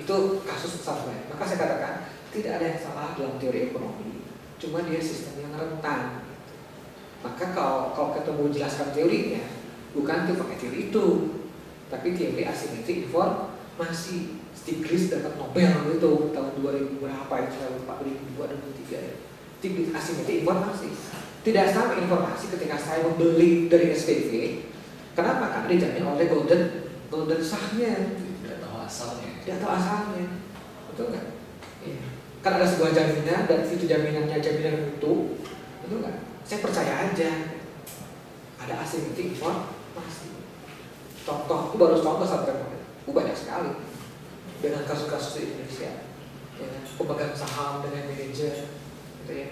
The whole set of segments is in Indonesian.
Itu kasus subprime. Maka saya katakan tidak ada yang salah dalam teori ekonomi, cuma dia sistem yang rentan. Maka kalau ketemu jelaskan teorinya, bukan tuh pakai teori itu, tapi teori asimetrik informasi. Stiglitz dapat Nobel itu tahun 2000 berapa itu, saya lupa, 2002-2003 ya. Stiglitz asimetrik informasi. Tidak sama informasi ketika saya membeli dari SPV. Kenapa? Karena dijamin oleh golden sahnya. Tidak tahu asalnya. Tidak tahu asalnya, betul nggak? Iya. Kan ada sebuah jaminan dan itu jaminannya jaminan mutu, betul nggak? Saya percaya aja. Ada asimetrik informasi. Contoh, itu baru contoh sampai banyak sekali dengan kasus-kasus di Indonesia. Ya, pemegang saham dengan manajer, gitu ya.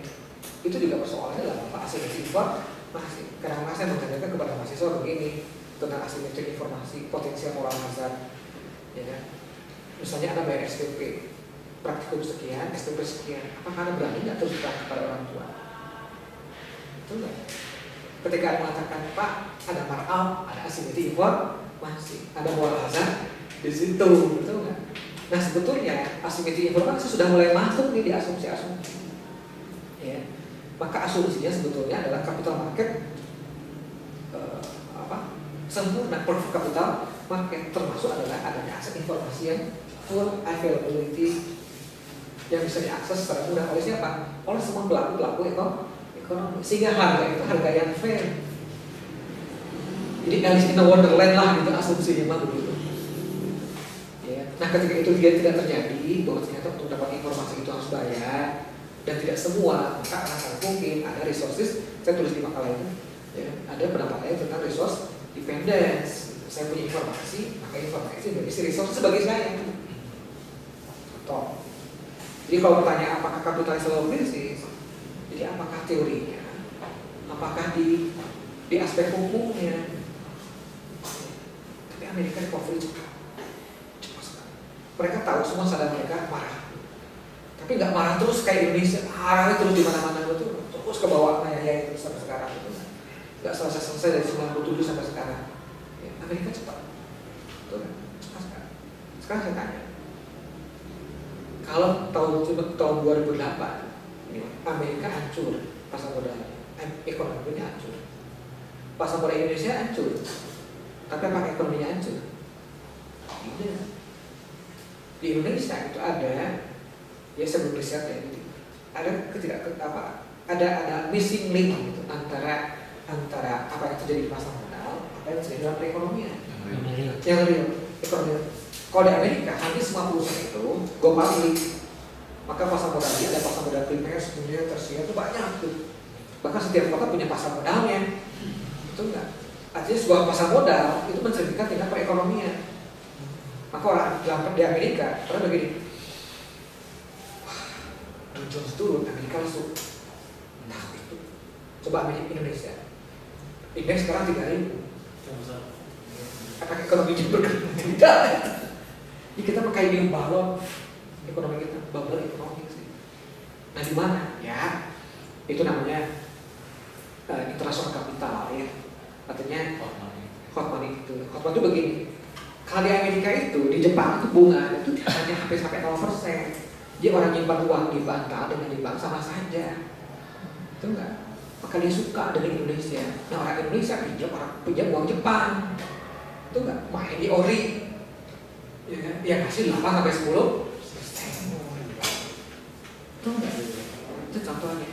Itu juga persoalannya adalah apa? Asimetrik informasi. Karena saya mengajarkan kepada mahasiswa begini tentang asimetrik informasi, potensial moral hazard, ya kan? Misalnya Anda bayar SPP, praktikum sekian, SPP sekian, apakah Anda berani nggak terus terang kepada orang tua? Betul nggak? Ketika Anda mengatakan, Pak, ada markup, ada asimetrik informasi, ada moral hazard di situ, betul nggak? Nah sebetulnya asimetrik informasi sudah mulai masuk nih di asumsi-asumsi. Ya. Maka asumsinya sebetulnya adalah capital market sempurna, perfect capital market, termasuk adalah adanya akses informasi yang full availability yang bisa diakses secara mudah oleh siapa? Oleh semua pelaku ekonomi, sehingga harga itu harga yang fair. Jadi Alice in the Wonderland lah gitu asumsinya mah begitu. Ya. Nah ketika itu dia tidak terjadi, bahwa ternyata untuk dapat informasi itu harus bayar dan tidak semua, maka akan sangat mungkin ada resources. Saya tulis di makalah itu, ya, ada pendapatnya tentang resource dependence. Saya punya informasi, maka informasi berisi resource sebagai saya. Contoh. Jadi kalau bertanya apakah kapitalis selalu krisis, jadi apakah teorinya, apakah di aspek hukumnya. Tapi Amerika recovery cepat sekali. Mereka tahu, semua sadar mereka marah, tapi nggak marah terus kayak Indonesia, marahnya terus di mana-mana itu, terus ke bawah kayak itu sampai sekarang itu, nggak selesai dari 97 sampai sekarang. Ya, Amerika cepat, betul kan? Cepat sekali. Sekarang saya tanya, kalau tahun 2008 Amerika hancur, pasar modal, ekonominya hancur, pasar modal Indonesia hancur, tapi apakah ekonominya hancur? Tidak. Di Indonesia itu ada, ya sebelum riset ya, gitu, ada missing link gitu, antara apa yang terjadi di pasar modal, apa yang terjadi dalam perekonomian, yang real ekonomi. Kalau di Amerika, hampir semua perusahaan itu go public, maka pasar modalnya ada pasar modal primer, sekunder, tersier itu banyak tuh. Bahkan setiap kota punya pasar modalnya, betul nggak? Artinya sebuah pasar modal itu mencerminkan tingkat perekonomian. Maka orang di Amerika, karena begini, Dow Jones turun, Amerika langsung, nah itu. Coba Indonesia, indeks sekarang 3.000. Apakah ekonomi jadi bergerak? Tidak. Jadi kita pakai ini balon ekonomi kita, bubble ekonomi sih. Nah di mana? Ya, itu namanya internasional kapital ya. Artinya hot money itu. Hot money itu begini. Kalau di Amerika itu, di Jepang itu bunga itu hanya hampir sampai 0%. Dia orang nyimpan uang di bantal dengan di bank sama saja. Itu enggak? Maka dia suka dengan Indonesia. Nah orang Indonesia pinjam uang Jepang. Itu enggak? Main di ori. Ya, yang hasil 8 sampai 10. Itu enggak? Itu contohnya.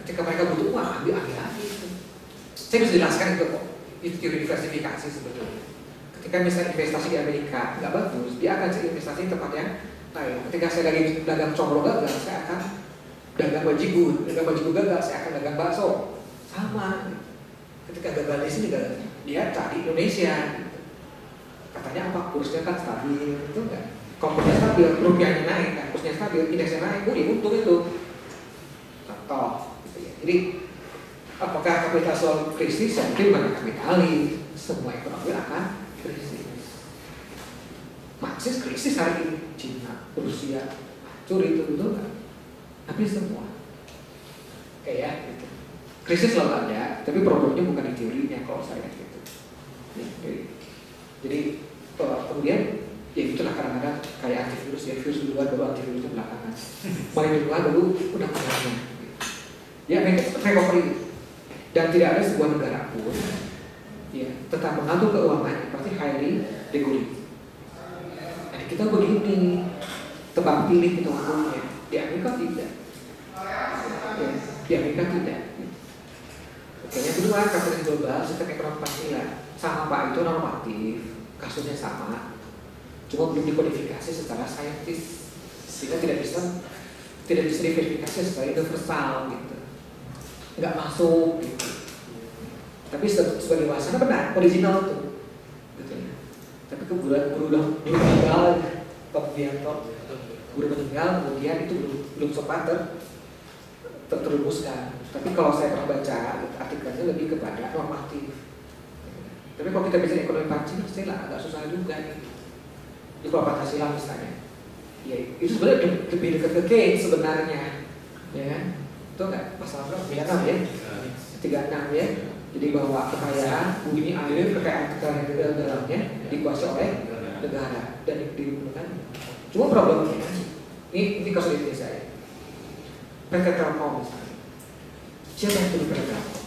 Ketika mereka butuh uang, ambil aja itu. Saya bisa jelaskan itu kok. Itu teori diversifikasi sebetulnya. Ketika misalnya investasi di Amerika nggak bagus, dia akan cari investasi di tempat yang lain. Ketika saya lagi dagang combro gagal, saya akan dagang bajigur. Dagang bajigur gagal, saya akan dagang bakso. Sama. Ketika gagal di sini, dia cari Indonesia. Katanya apa? Kursnya kan stabil, itu enggak? Komponennya stabil, rupiahnya naik, kan? Kursnya stabil, indeksnya naik, untung itu. Contoh, gitu ya. Jadi apakah kapitalisme selalu krisis? Saya mungkin bukan kapitalis, semua ekonomi akan krisis. Marxis krisis hari ini, Cina, Rusia, hancur itu betul nggak? Tapi semua, kayak gitu. Krisis selalu ada, tapi problemnya bukan di teorinya kalau saya gitu. Jadi kemudian Ya itulah kadang-kadang kayak antivirus ya, virus duluan baru antivirusnya belakangan. Paling duluan baru udah keluarnya. Ya mereka recovery. Dan tidak ada sebuah negara pun ya tetap mengatur keuangannya pasti highly regulated. Jadi kita begini tebang pilih hitung-hitungnya. Di Amerika tidak. Ya, di Amerika tidak. Oke, yang kedua kapitalisme global sistem ekonomi pastilah sama Pak, itu normatif, kasusnya sama, cuma belum dikodifikasi secara saintis, sehingga tidak bisa diverifikasi secara universal gitu, nggak masuk gitu. Tapi sebagai wacana benar, original tuh, gitu ya. Tapi kemudian guru meninggal, kemudian guru meninggal, kemudian itu belum sempat terrumuskan. Tapi kalau saya pernah baca artikelnya lebih kepada normatif. Tapi kalau kita bicara ekonomi Pancasila agak susah juga nih. Di kalau Pancasila misalnya, ya itu sebenarnya lebih dekat ke Keynes sebenarnya, ya kan? Itu nggak pasal berapa? 36 ya, 36 ya. Jadi bahwa kekayaan bumi air, kekayaan di dalamnya dikuasai oleh negara dan digunakan. Cuma problemnya ini kasus Indonesia ya. PT Telkom misalnya, siapa yang punya PT Telkom?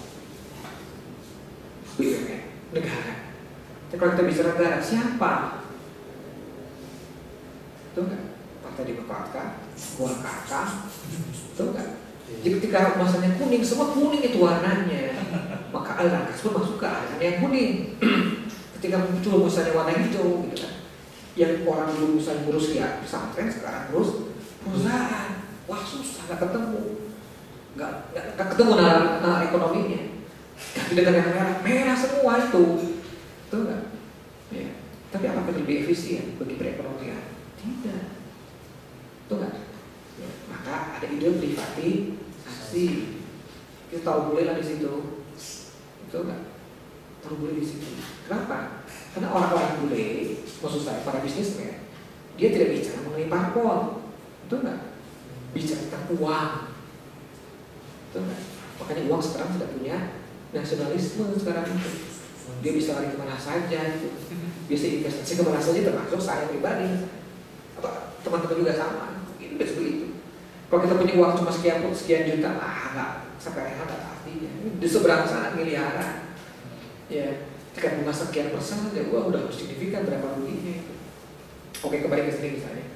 BUMN, negara. Tapi kalau kita bicara negara, siapa? Itu enggak? Partai Demokrat, Golkar, itu enggak? Jadi ketika masanya kuning, semua kuning itu warnanya. Maka aliran kas pun masuk ke aliran yang kuning. Ketika muncul misalnya warna hijau, gitu kan? Yang orang dulu misalnya ngurus ya pesantren, sekarang ngurus perusahaan. Wah susah, nggak ketemu nalar ekonominya. Ganti dengan yang merah semua itu enggak? Ya. Tapi apakah lebih efisien bagi perekonomian? Tidak, itu enggak. Ya. Maka ada ide privatisasi. Kita tahu boleh lah di situ, itu enggak? Tahu boleh di situ. Kenapa? Karena orang-orang bule, maksud saya para bisnismen, dia tidak bicara mengenai parpol, itu enggak? Bicara tentang uang, itu enggak? Makanya uang sekarang tidak punya nasionalisme sekarang itu. Dia bisa lari kemana saja itu. Bisa investasi kemana saja, termasuk saya pribadi. Apa teman-teman juga sama. Itu seperti itu. Kalau kita punya uang cuma sekian juta, nggak sampai ada artinya. Di seberang sana miliaran. Ya, ketika bunga sekian persen saja, udah signifikan berapa ruginya itu. Oke, kembali ke sini misalnya.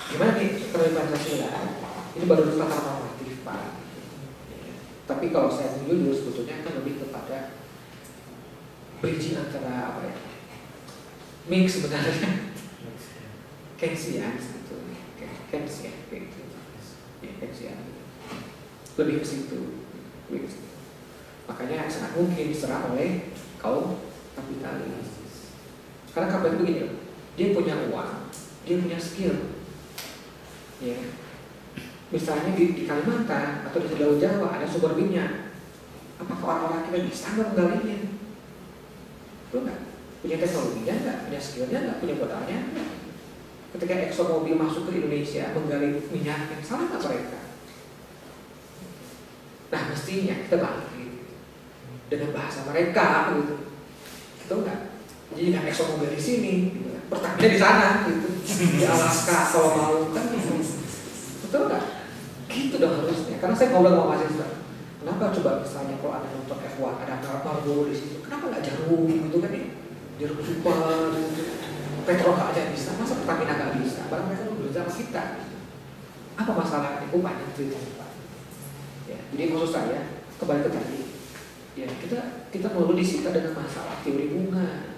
Gimana nih ekonomi Pancasila? Ini baru tata normatif Pak. Tapi kalau saya menjujur sebetulnya kan lebih kepada bridging antara apa ya? Mix sebenarnya. Keynesian sebetulnya. Keynesian kayak gitu. Ya, Keynesian. Lebih ke situ. Makanya sangat mungkin diserang oleh kaum kapitalis. Karena kapitalis begini loh. Dia punya uang, dia punya skill. Ya, misalnya di Kalimantan atau di Laut Jawa ada sumber minyak, apakah orang-orang kita bisa menggalinya? Itu enggak punya teknologinya, enggak punya skillnya, enggak punya modalnya. Enggak. Ketika ExxonMobil masuk ke Indonesia menggali minyaknya, salah nggak mereka? Nah mestinya kita bangkit dengan bahasa mereka, gitu. Itu enggak. Jadi nggak ExxonMobil di sini, gitu. Pertamina di sana, gitu. Di Alaska kalau mau kan. Betul nggak? Gitu dong harusnya. Karena saya ngobrol sama mahasiswa. Kenapa coba misalnya kalau ada nonton F1 ada Marlboro di situ, kenapa nggak Jarum gitu kan ya? Jarum Super, Petrol aja bisa, masa Pertamina nggak bisa? Barang mereka udah bekerja sama kita. Apa masalahnya? Oh banyak ceritanya Pak. Ya, jadi maksud saya kembali ke tadi. Ya kita melulu disita dengan masalah teori bunga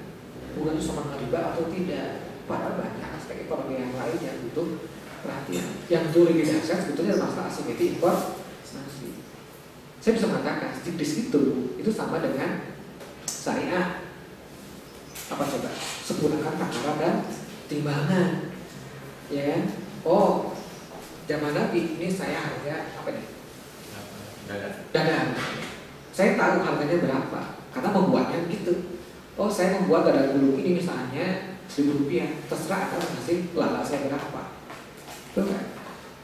itu sama riba atau tidak. Padahal banyak aspek ekonomi yang lain yang butuh perhatian. Yang jauh lebih dahsyat sebetulnya masalah asimetri investasi. Saya bisa mengatakan di situ itu sama dengan syariah. Apa coba? Sempurnakan takaran dan timbangan. Ya kan? Oh, zaman Nabi ini saya harga apa nih? Dadar. Saya tahu harganya berapa karena membuatnya gitu. Oh, saya membuat dadar gulung ini misalnya Rp1.000, terserah Anda ngasih lala saya berapa. Betul kan?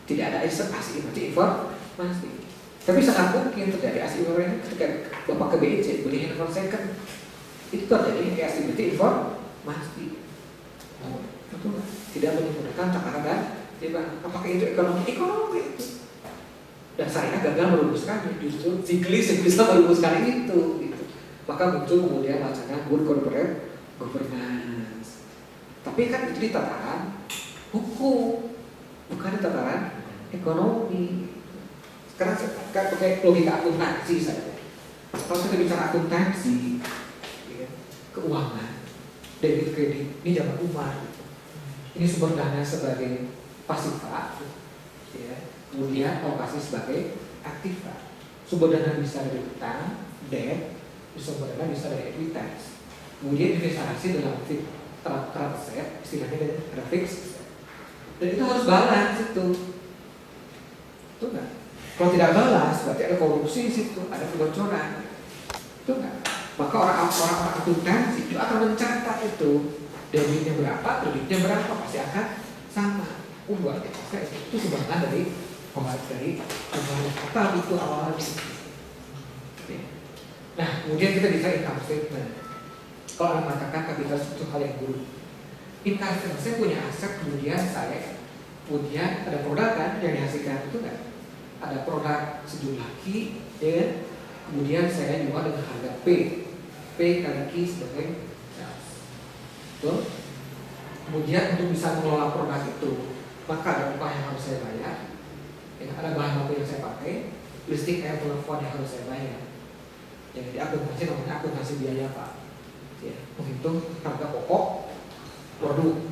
Tidak ada asimetri informasi. Tapi sangat mungkin terjadi asimetri ketika Bapak ke BIC beli handphone second. Itu terjadi asimetri informasi. Betul nggak? Tidak menyempurnakan takaran dan timbangan. Apakah itu ekonomi? Ekonomi itu. Dan saya gagal merumuskan, justru Stiglitz yang bisa merumuskan itu. Gitu. Maka muncul kemudian wacana good corporate governance. Tapi kan itu di tataran hukum, bukan di tataran ekonomi. Sekarang saya pakai logika akuntansi saja. Kalau kita bicara akuntansi, ya, keuangan, debit kredit, ini zaman Umar. Ini sumber dana sebagai pasifa, ya. Kemudian alokasi sebagai aktiva. Sumber dana bisa dari utang, debt, sumber dana bisa dari ekuitas. Kemudian investasi dalam aset, istilahnya ada fixed. Dan itu harus balance itu. Itu enggak? Kalau tidak balance, berarti ada korupsi di situ, ada kebocoran. Itu enggak? Maka orang-orang akuntansi itu akan mencatat itu debitnya berapa, kreditnya berapa, pasti akan sama. Luar biasa itu sumbangan dari pembayaran kapal itu awalnya. Nah, kemudian kita bisa income statement. Kalau Anda mengatakan kapital itu hal yang buruk, income statement saya punya aset, kemudian saya punya ada produk kan yang dihasilkan itu kan, ada produk sejumlah Q, ya, kemudian saya jual dengan harga P kali Q sebagai sales. Betul? Kemudian untuk bisa mengelola produk itu, maka ada upah yang harus saya bayar, ya, ada bahan baku yang saya pakai, listrik, air, telepon yang harus saya bayar. Yang di akuntansi namanya akuntansi biaya Pak. Ya, menghitung harga pokok produk,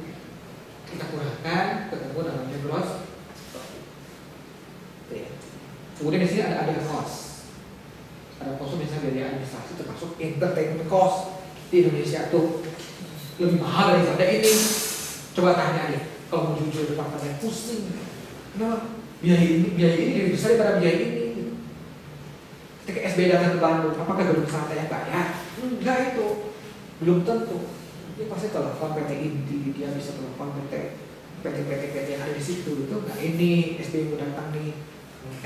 kita kurangkan ketemu namanya gross. Ya. Kemudian di sini ada cost. Ada cost misalnya biaya administrasi termasuk entertainment cost di Indonesia tuh lebih mahal daripada ini. Coba tanya deh, kalau mau jujur depan kalian pusing. Kenapa? Biaya ini lebih besar daripada biaya ini. Ketika SBY datang ke Bandung, apakah gedung santai yang bayar? Enggak itu, belum tentu. Dia pasti telepon PT Inti, dia bisa telepon PT yang ada di situ. Itu enggak, ini SBY mau datang nih.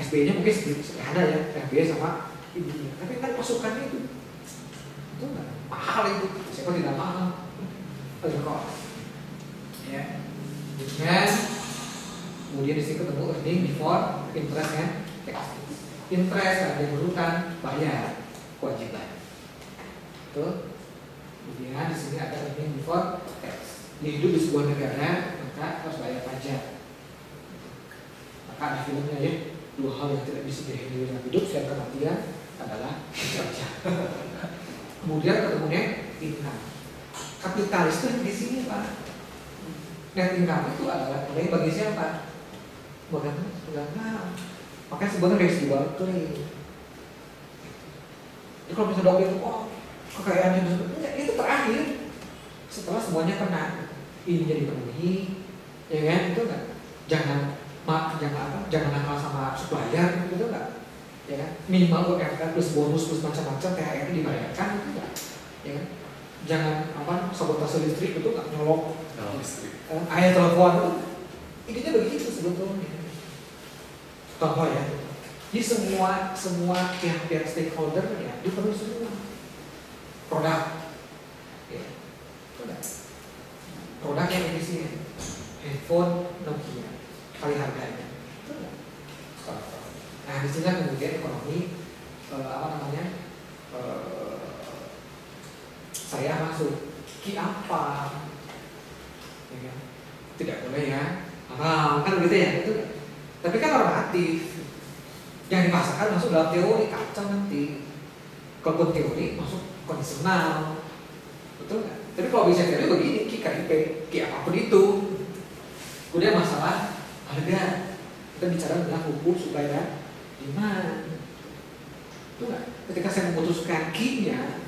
SBY-nya mungkin sederhana ya, SBY sama Intinya. Tapi kan pasukannya itu enggak mahal itu. Siapa tidak mahal? Ada kok. Ya. Kemudian di sini ketemu earning before interest kan? Interest ada berutang, bayar kewajiban. Tuh. Kemudian di sini ada earning before tax. Dia hidup di sebuah negara, maka harus bayar pajak. Maka ada filmnya ya, dua hal yang tidak bisa dihindari dalam hidup selain kematian adalah pajak. Kemudian ketemunya income. Kapitalis itu di sini Pak. Net income itu adalah mulai bagi siapa? Bagaimana? Makanya sebenarnya residual claim. Jadi kalau misalnya dong itu, oh kekayaannya itu terakhir setelah semuanya kena ini jadi dipenuhi, ya kan? Itu kan? Jangan nakal sama supplier, gitu kan? Ya kan? Minimal UMR plus bonus plus macam-macam THR dibayarkan, itu kan? Ya kan? Jangan sabotase listrik itu nggak nyolok air telepon. Intinya begitu sebetulnya. Contoh ya, di semua pihak stakeholder ya dipenuhi semua produk, ya, produk yang efisien, handphone Nokia kali harganya. Nah di sini kemudian ekonomi saya masuk ki apa, ya kan? Tidak boleh ya, kan begitu ya itu. Tapi kan normatif, yang dipaksakan masuk dalam teori kacau nanti. Kalau teori masuk kondisional, betul nggak? Tapi kalau bisa teori begini, KIP, apapun itu. Kemudian masalah harga, kita bicara tentang hukum supaya demand, betul nggak? Ketika saya memutuskan Q-nya,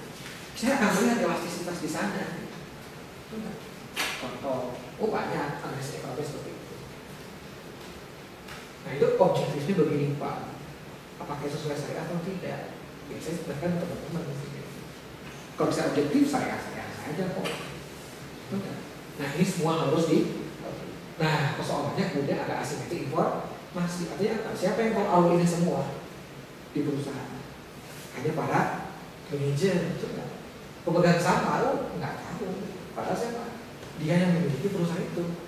saya akan melihat elastisitas di sana. Betul nggak? Contoh, banyak analisis ekonomi seperti itu. Nah itu objektifnya begini Pak, apakah itu sesuai saya atau tidak? Biasanya sebenarnya teman-teman kalau bisa objektif saya aja kok. Nah ini semua harus nah persoalannya kemudian ada asimetrik informasi. Artinya apa? Siapa yang tahu alur ini semua di perusahaan? Hanya para manajer, pemegang saham baru nggak tahu. Padahal siapa? dia yang memiliki perusahaan itu.